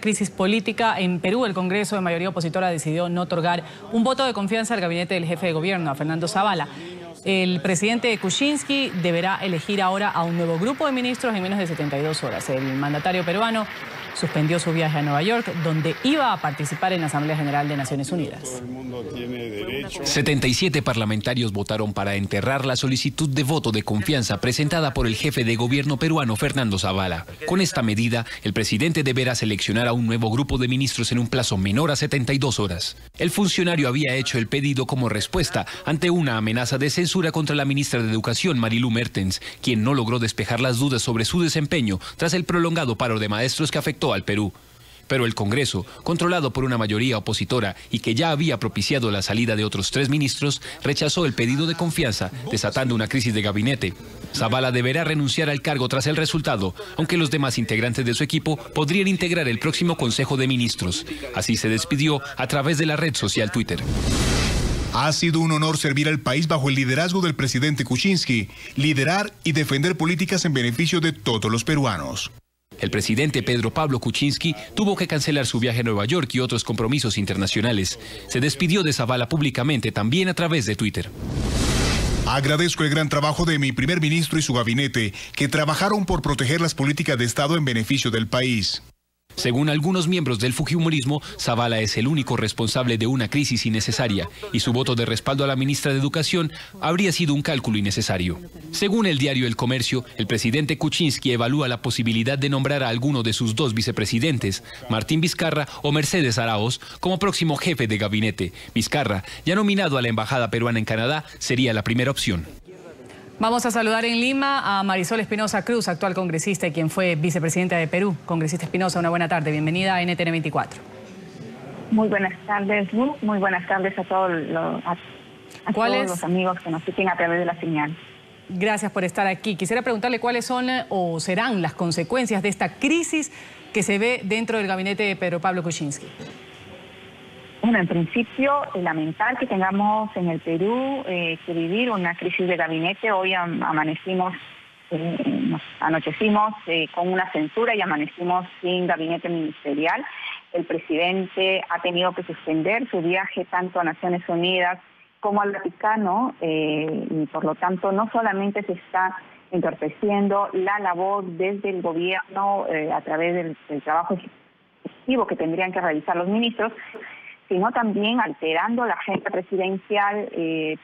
crisis política en Perú. El Congreso de mayoría opositora decidió no otorgar un voto de confianza al gabinete del jefe de gobierno, a Fernando Zavala. El presidente Kuczynski deberá elegir ahora a un nuevo grupo de ministros en menos de 72 horas. El mandatario peruano suspendió su viaje a Nueva York, donde iba a participar en la Asamblea General de Naciones Unidas. Todo el mundo tiene derecho. 77 parlamentarios votaron para enterrar la solicitud de voto de confianza presentada por el jefe de gobierno peruano, Fernando Zavala. Con esta medida, el presidente deberá seleccionar a un nuevo grupo de ministros en un plazo menor a 72 horas. El funcionario había hecho el pedido como respuesta ante una amenaza de censura contra la ministra de Educación, Marilu Mertens, quien no logró despejar las dudas sobre su desempeño tras el prolongado paro de maestros que afectó al Perú. Pero el Congreso, controlado por una mayoría opositora y que ya había propiciado la salida de otros 3 ministros, rechazó el pedido de confianza, desatando una crisis de gabinete. Zavala deberá renunciar al cargo tras el resultado, aunque los demás integrantes de su equipo podrían integrar el próximo Consejo de Ministros. Así se despidió a través de la red social Twitter. Ha sido un honor servir al país bajo el liderazgo del presidente Kuczynski, liderar y defender políticas en beneficio de todos los peruanos. El presidente Pedro Pablo Kuczynski tuvo que cancelar su viaje a Nueva York y otros compromisos internacionales. Se despidió de Zavala públicamente también a través de Twitter. Agradezco el gran trabajo de mi primer ministro y su gabinete, que trabajaron por proteger las políticas de Estado en beneficio del país. Según algunos miembros del fujimorismo, Zavala es el único responsable de una crisis innecesaria y su voto de respaldo a la ministra de Educación habría sido un cálculo innecesario. Según el diario El Comercio, el presidente Kuczynski evalúa la posibilidad de nombrar a alguno de sus 2 vicepresidentes, Martín Vizcarra o Mercedes Araoz, como próximo jefe de gabinete. Vizcarra, ya nominado a la embajada peruana en Canadá, sería la primera opción. Vamos a saludar en Lima a Marisol Espinosa Cruz, actual congresista y quien fue vicepresidenta de Perú. Congresista Espinosa, una buena tarde. Bienvenida a NTN 24. Muy buenas tardes, Lu. Muy buenas tardes a todos los amigos que nos siguen a través de la señal. Gracias por estar aquí. Quisiera preguntarle cuáles son o serán las consecuencias de esta crisis que se ve dentro del gabinete de Pedro Pablo Kuczynski. Bueno, en principio, lamentar que tengamos en el Perú que vivir una crisis de gabinete. Hoy amanecimos, nos anochecimos con una censura y amanecimos sin gabinete ministerial. El presidente ha tenido que suspender su viaje tanto a Naciones Unidas como al Vaticano y por lo tanto no solamente se está entorpeciendo la labor desde el gobierno a través del trabajo ejecutivo que tendrían que realizar los ministros, sino también alterando la agenda presidencial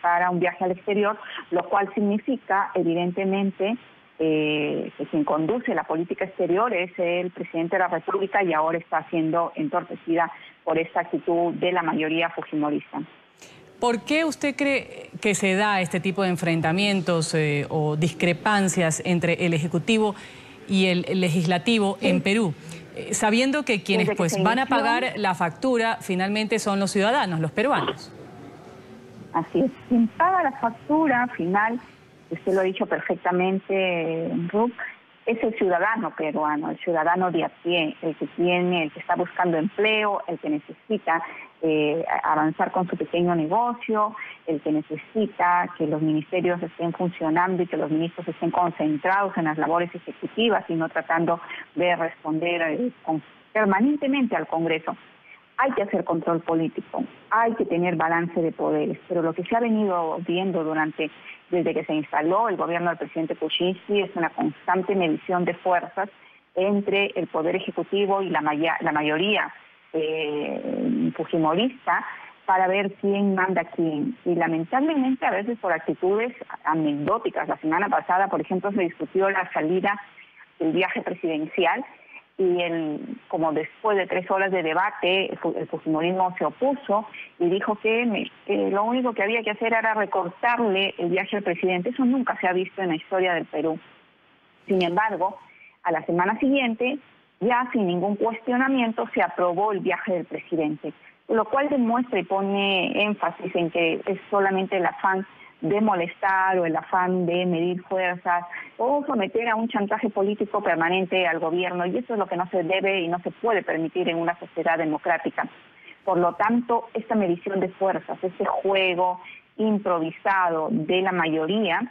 para un viaje al exterior, lo cual significa, evidentemente, que quien conduce la política exterior es el presidente de la República y ahora está siendo entorpecida por esta actitud de la mayoría fujimorista. ¿Por qué usted cree que se da este tipo de enfrentamientos o discrepancias entre el Ejecutivo y el Legislativo en Perú? Sabiendo que quienes van a pagar la factura finalmente son los ciudadanos, los peruanos. Así es. Quien paga la factura final, usted lo ha dicho perfectamente, Ruth, es el ciudadano peruano, el ciudadano de a pie, el que está buscando empleo, el que necesita avanzar con su pequeño negocio, el que necesita que los ministerios estén funcionando y que los ministros estén concentrados en las labores ejecutivas y no tratando de responder permanentemente al Congreso. Hay que hacer control político, hay que tener balance de poderes, pero lo que se ha venido viendo desde que se instaló el gobierno del presidente Kuczynski es una constante medición de fuerzas entre el poder ejecutivo y la mayoría fujimorista para ver quién manda a quién. Y lamentablemente a veces por actitudes anecdóticas. La semana pasada, por ejemplo, se discutió la salida del viaje presidencial y como después de 3 horas de debate, el fujimorismo se opuso y dijo que lo único que había que hacer era recortarle el viaje al presidente. Eso nunca se ha visto en la historia del Perú. Sin embargo, a la semana siguiente, ya sin ningún cuestionamiento, se aprobó el viaje del presidente, lo cual demuestra y pone énfasis en que es solamente el afán de molestar o el afán de medir fuerzas o someter a un chantaje político permanente al gobierno, y eso es lo que no se debe y no se puede permitir en una sociedad democrática. Por lo tanto, esta medición de fuerzas, este juego improvisado de la mayoría,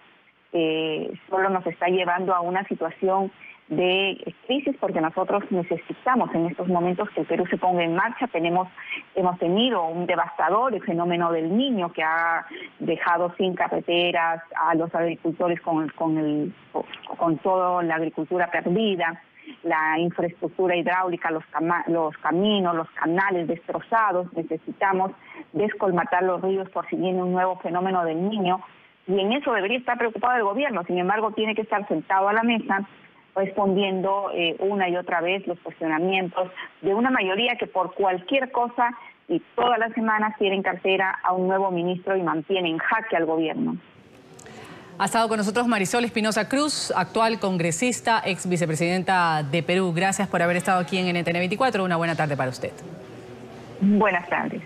solo nos está llevando a una situación de crisis, porque nosotros necesitamos en estos momentos que el Perú se ponga en marcha. Hemos tenido un devastador fenómeno del Niño que ha dejado sin carreteras a los agricultores con toda la agricultura perdida, la infraestructura hidráulica, los caminos, los canales destrozados. Necesitamos descolmatar los ríos por si viene un nuevo fenómeno del Niño, y en eso debería estar preocupado el gobierno. Sin embargo, tiene que estar sentado a la mesa respondiendo una y otra vez los cuestionamientos de una mayoría que por cualquier cosa y todas las semanas tiene en cartera a un nuevo ministro y mantiene en jaque al gobierno. Ha estado con nosotros Marisol Espinosa Cruz, actual congresista, ex vicepresidenta de Perú. Gracias por haber estado aquí en NTN 24. Una buena tarde para usted. Buenas tardes.